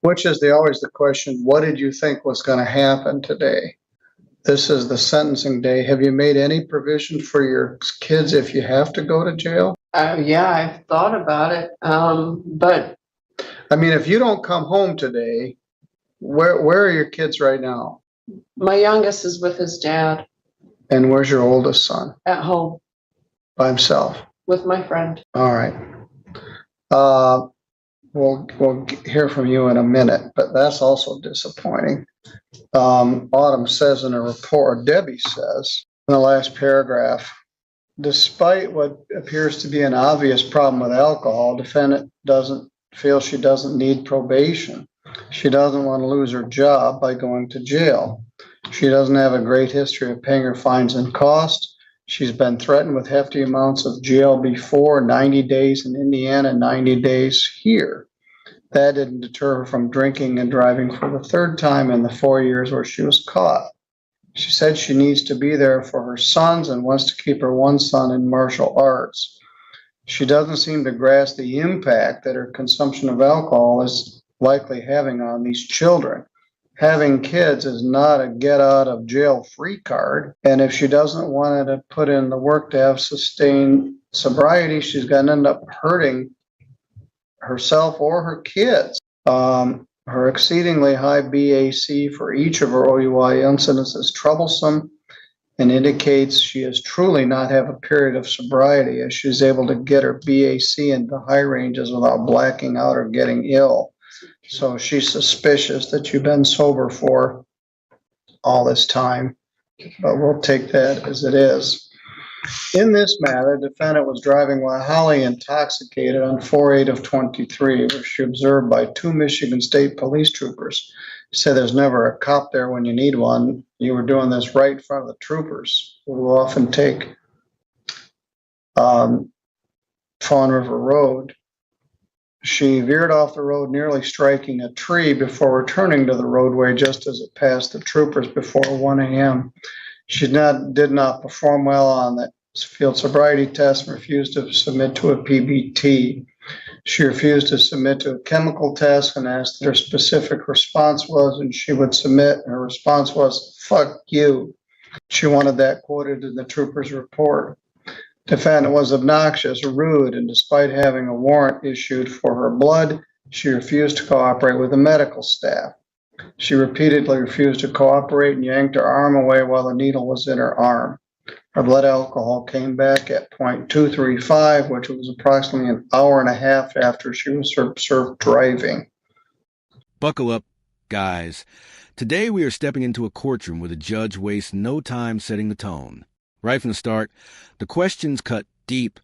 which is always the question, what did you think was going to happen today? This is the sentencing day. Have you made any provision for your kids if you have to go to jail? Yeah, I've thought about it. But I mean, if you don't come home today, where are your kids right now? my youngest is with his dad And where's your oldest son? at home By himself. with my friend. All right. We'll hear from you in a minute, but that's also disappointing. Autumn says in a report, or Debbie says in the last paragraph, despite what appears to be an obvious problem with alcohol, defendant doesn't feel she doesn't need probation. She doesn't want to lose her job by going to jail. She doesn't have a great history of paying her fines and costs. She's been threatened with hefty amounts of jail before, 90 days in Indiana, 90 days here. That didn't deter her from drinking and driving for the third time in the 4 years where she was caught. She said she needs to be there for her sons and wants to keep her one son in martial arts. She doesn't seem to grasp the impact that her consumption of alcohol is likely having on these children. Having kids is not a get out of jail free card. And if she doesn't want to put in the work to have sustained sobriety, she's going to end up hurting herself or her kids. Her exceedingly high BAC for each of her OUI incidents is troublesome and indicates she has truly not have a period of sobriety as she's able to get her BAC into high ranges without blacking out or getting ill. So she's suspicious that you've been sober for all this time, but we'll take that as it is. In this matter, the defendant was driving while highly intoxicated on 4/8 of 23, where she observed by 2 Michigan State police troopers. He said there's never a cop there when you need one. You were doing this right in front of the troopers, who often take Fawn River Road. She veered off the road, nearly striking a tree before returning to the roadway just as it passed the troopers before 1 a.m. She did not perform well on the field sobriety test and refused to submit to a PBT. She refused to submit to a chemical test and asked what her specific response was, and she would submit. Her response was, "Fuck you." She wanted that quoted in the trooper's report. Defendant was obnoxious, rude, and despite having a warrant issued for her blood, she refused to cooperate with the medical staff. She repeatedly refused to cooperate and yanked her arm away while the needle was in her arm. Her blood alcohol came back at 0.235, which was approximately an hour and a half after she was observed driving. Buckle up, guys. Today we are stepping into a courtroom where the judge wastes no time setting the tone. Right from the start, the questions cut deep.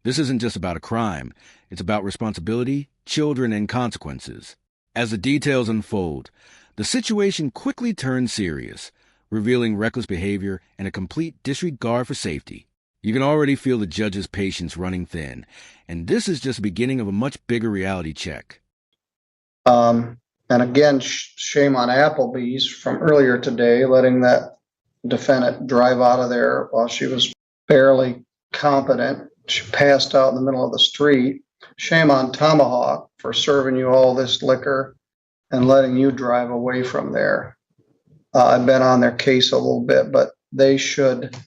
This isn't just about a crime. It's about responsibility, children, and consequences. As the details unfold, the situation quickly turns serious, revealing reckless behavior and a complete disregard for safety. You can already feel the judge's patience running thin, and this is just the beginning of a much bigger reality check. And again, shame on Applebee's from earlier today, letting that defendant drive out of there while she was barely competent. She passed out in the middle of the street. Shame on Tomahawk for serving you all this liquor and letting you drive away from there. I've been on their case a little bit, but they should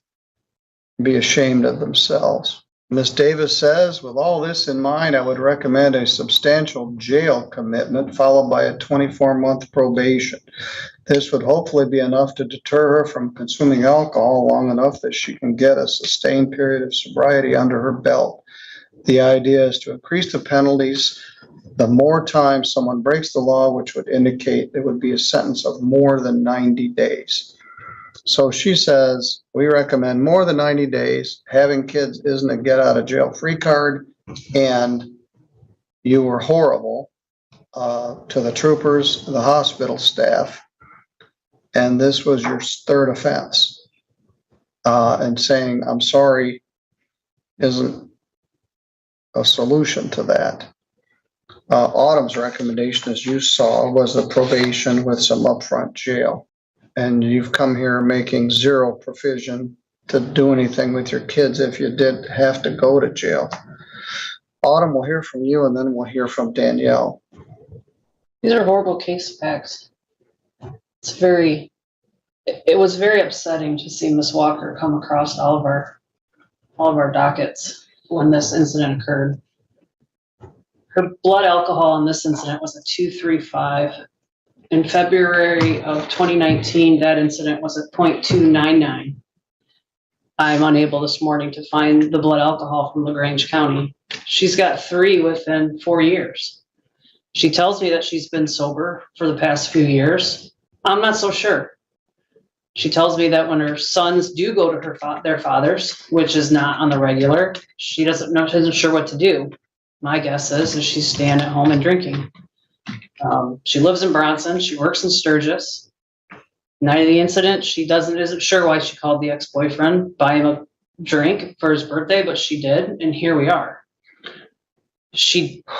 be ashamed of themselves. Ms. Davis says, with all this in mind, I would recommend a substantial jail commitment followed by a 24-month probation. This would hopefully be enough to deter her from consuming alcohol long enough that she can get a sustained period of sobriety under her belt. The idea is to increase the penalties the more time someone breaks the law, which would indicate it would be a sentence of more than 90 days. So she says, we recommend more than 90 days. Having kids isn't a get out of jail free card. And you were horrible to the troopers, the hospital staff. And this was your third offense. And saying, I'm sorry, isn't a solution to that. Autumn's recommendation, as you saw, was a probation with some upfront jail. And you've come here making zero provision to do anything with your kids if you did have to go to jail. Autumn, we'll hear from you, and then we'll hear from Danielle. These are horrible case facts. It was very upsetting to see Miss Walker come across all of our dockets when this incident occurred. Her blood alcohol in this incident was a 235. In February of 2019, that incident was at 0.299. I'm unable this morning to find the blood alcohol from LaGrange County. She's got 3 within 4 years. She tells me that she's been sober for the past few years. I'm not so sure. She tells me that when her sons do go to their fathers, which is not on the regular, she isn't sure what to do. My guess is she's staying at home and drinking. She lives in Bronson. She works in Sturgis. Night of the incident, she isn't sure why she called the ex-boyfriend, buy him a drink for his birthday, but she did, and here we are.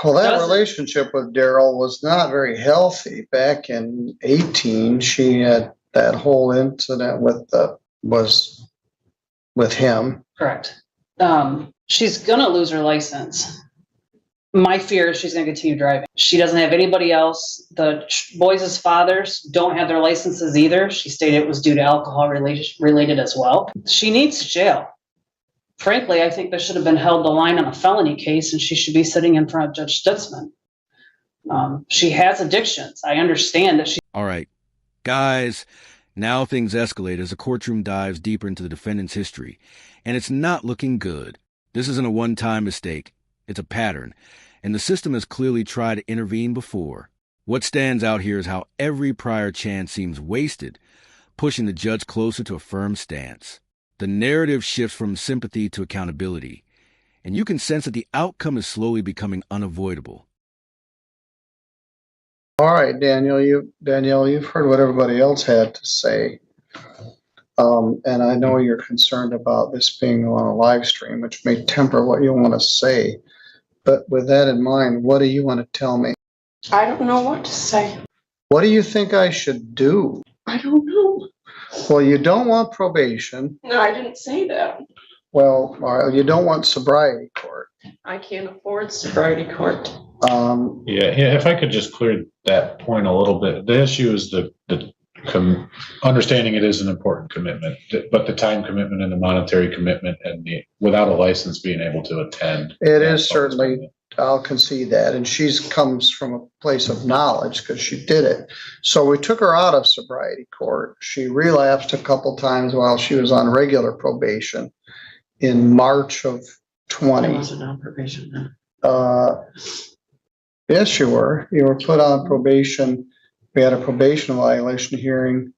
Well, that relationship with Daryl was not very healthy. Back in 18, she had that whole incident was with him. Correct. She's gonna lose her license. My fear is she's going to continue driving. She doesn't have anybody else. The boys' fathers don't have their licenses either. She stated it was due to alcohol related as well. She needs jail. Frankly, I think there should have been held the line on a felony case, and she should be sitting in front of Judge Stutzman. She has addictions. I understand that she. All right, guys, now things escalate as the courtroom dives deeper into the defendant's history, and it's not looking good. This isn't a one-time mistake. It's a pattern, and the system has clearly tried to intervene before. What stands out here is how every prior chance seems wasted, pushing the judge closer to a firm stance. The narrative shifts from sympathy to accountability, and you can sense that the outcome is slowly becoming unavoidable. All right, Danielle, you've heard what everybody else had to say. And I know you're concerned about this being on a live stream, which may temper what you want to say. But with that in mind, what do you want to tell me? I don't know what to say. What do you think I should do? I don't know. Well, you don't want probation. No, I didn't say that. Well, you don't want sobriety court. I can't afford sobriety court. Yeah, if I could just clear that point a little bit. The issue is understanding it is an important commitment, but the time commitment and the monetary commitment and without a license being able to attend. It is certainly, I'll concede that. And she comes from a place of knowledge because she did it. So we took her out of sobriety court. She relapsed a couple times while she was on regular probation in March of 20. I wasn't on probation then. Yes, you were. You were put on probation. We had a probation violation hearing,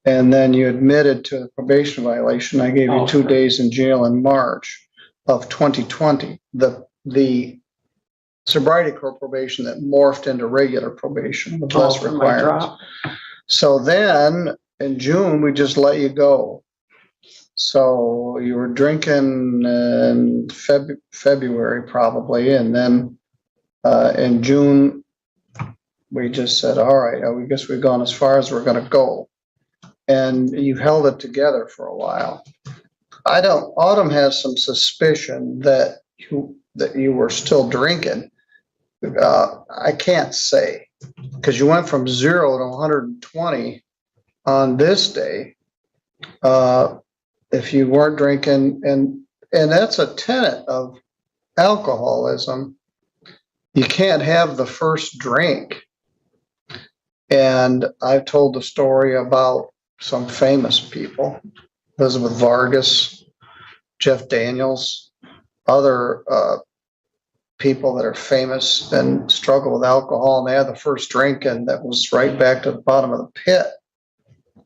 and then you admitted to the probation violation. I gave you 2 days in jail in March of 2020. The sobriety court probation that morphed into regular probation with less requirements. So then in June, we just let you go. So you were drinking in February probably, and then in June, we just said, all right, I guess we've gone as far as we're going to go. And you've held it together for a while. Autumn has some suspicion that you were still drinking. I can't say, because you went from 0 to 120 on this day. If you weren't drinking, and that's a tenet of alcoholism. You can't have the first drink. And I've told the story about some famous people, Elizabeth Vargas, Jeff Daniels, other people that are famous and struggle with alcohol, and they had the first drink and that was right back to the bottom of the pit.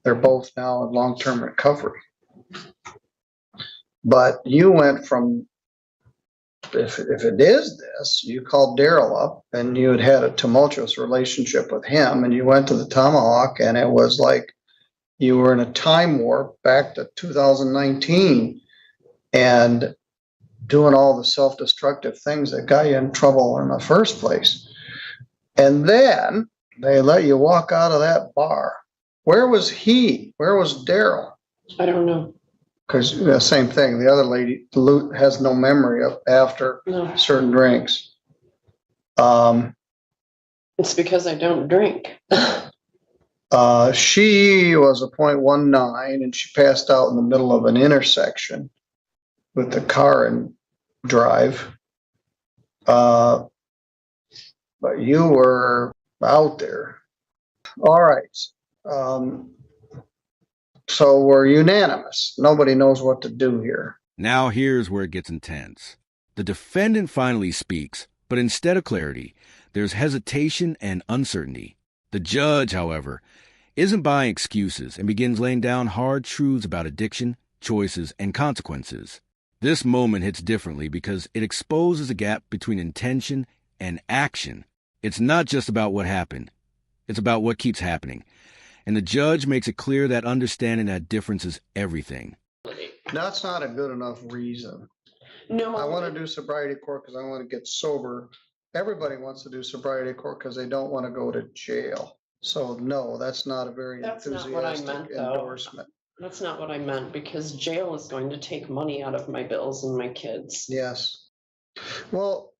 They're both now in long-term recovery. But you went from, if it is this, you called Daryl up and you had a tumultuous relationship with him, and you went to the Tomahawk, and it was like you were in a time warp back to 2019 and doing all the self-destructive things that got you in trouble in the first place. And then they let you walk out of that bar. Where was he? Where was Daryl? I don't know. Because the same thing, the other lady has no memory of after certain drinks. It's because I don't drink. She was a .19 and she passed out in the middle of an intersection with the car in drive. But you were out there. All right. So we're unanimous. Nobody knows what to do here. Now here's where it gets intense. The defendant finally speaks, but instead of clarity, there's hesitation and uncertainty. The judge, however, isn't buying excuses and begins laying down hard truths about addiction, choices, and consequences. This moment hits differently because it exposes a gap between intention and action. It's not just about what happened. It's about what keeps happening. And the judge makes it clear that understanding that difference is everything. That's not a good enough reason. No. I want to do sobriety court because I want to get sober. Everybody wants to do sobriety court because they don't want to go to jail. So no, that's not a very That's not what I enthusiastic meant, though. endorsement. That's not what I meant, because jail is going to take money out of my bills and my kids. Yes. Well,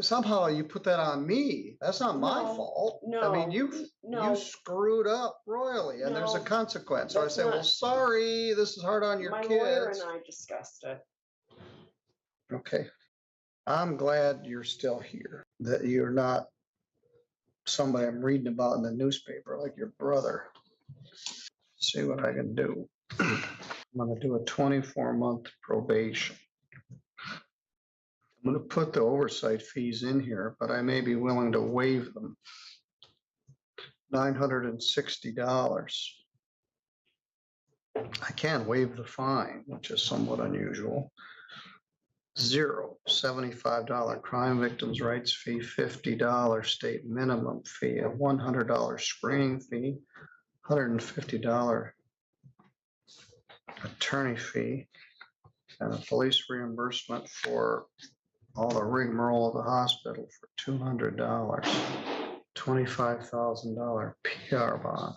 somehow you put that on me. That's not my No, fault. I no, mean, you no. screwed up royally and there's a No, consequence. So I that's say, well, not- sorry, this is hard on your My lawyer kids. and I discussed it. Okay. I'm glad you're still here, that you're not somebody I'm reading about in the newspaper like your brother. See what I can do. I'm gonna do a 24-month probation. I'm gonna put the oversight fees in here, but I may be willing to waive them. $960. I can waive the fine, which is somewhat unusual. $75 crime victims' rights fee, $50 state minimum fee, a $100 screening fee, $150 attorney fee, and a police reimbursement for all the rigmarole of the hospital for $200, $25,000 PR bond,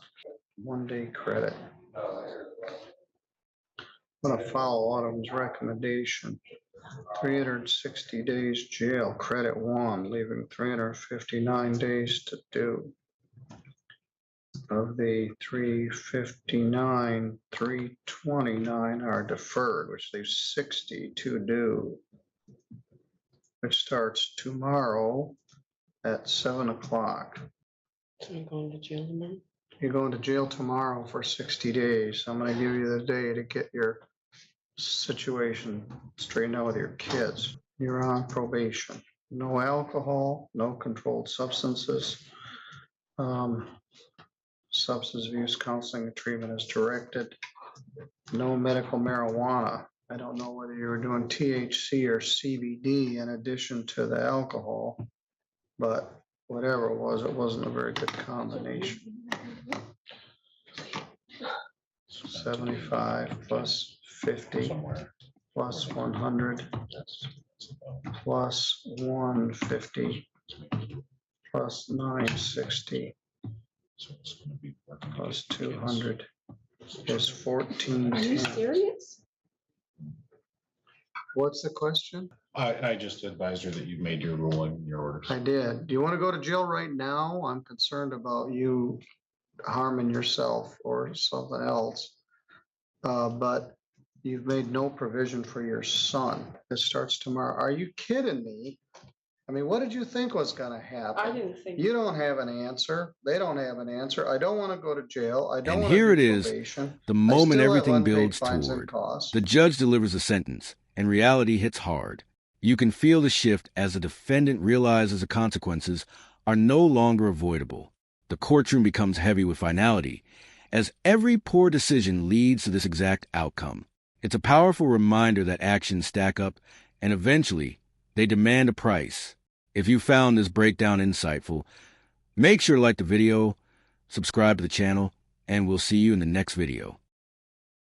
1-day credit. I'm gonna follow Autumn's recommendation. 360 days jail, credit 1, leaving 359 days to do. Of the 359, 329 are deferred, which leaves 60 to do, which starts tomorrow at 7 o'clock. So I'm going to jail tomorrow? You're going to jail tomorrow for 60 days. I'm gonna give you the day to get your situation straightened out with your kids. You're on probation. No alcohol, no controlled substances. Substance abuse counseling and treatment is directed. No medical marijuana. I don't know whether you were doing THC or CBD in addition to the alcohol, but whatever it wasn't a very good combination. 75 plus 50 Somewhere. plus 100 plus 150 plus 960 So it's gonna be working to plus get the kids. 200 is Are you 1410. serious? What's the question? I just advised her that you made your ruling, your orders. I did. Do you want to go to jail right now? I'm concerned about you harming yourself or something else. But you've made no provision for your son. It starts tomorrow. Are you kidding me? I mean, what did you think was gonna happen? I didn't think. You don't have an answer. They don't have an answer. I don't want to go to jail. I don't And want to here do it is, probation. the I moment still have everything unpaid builds fines and toward. costs. The judge delivers a sentence, and reality hits hard. You can feel the shift as the defendant realizes the consequences are no longer avoidable. The courtroom becomes heavy with finality, as every poor decision leads to this exact outcome. It's a powerful reminder that actions stack up, and eventually, they demand a price. If you found this breakdown insightful, make sure to like the video, subscribe to the channel, and we'll see you in the next video.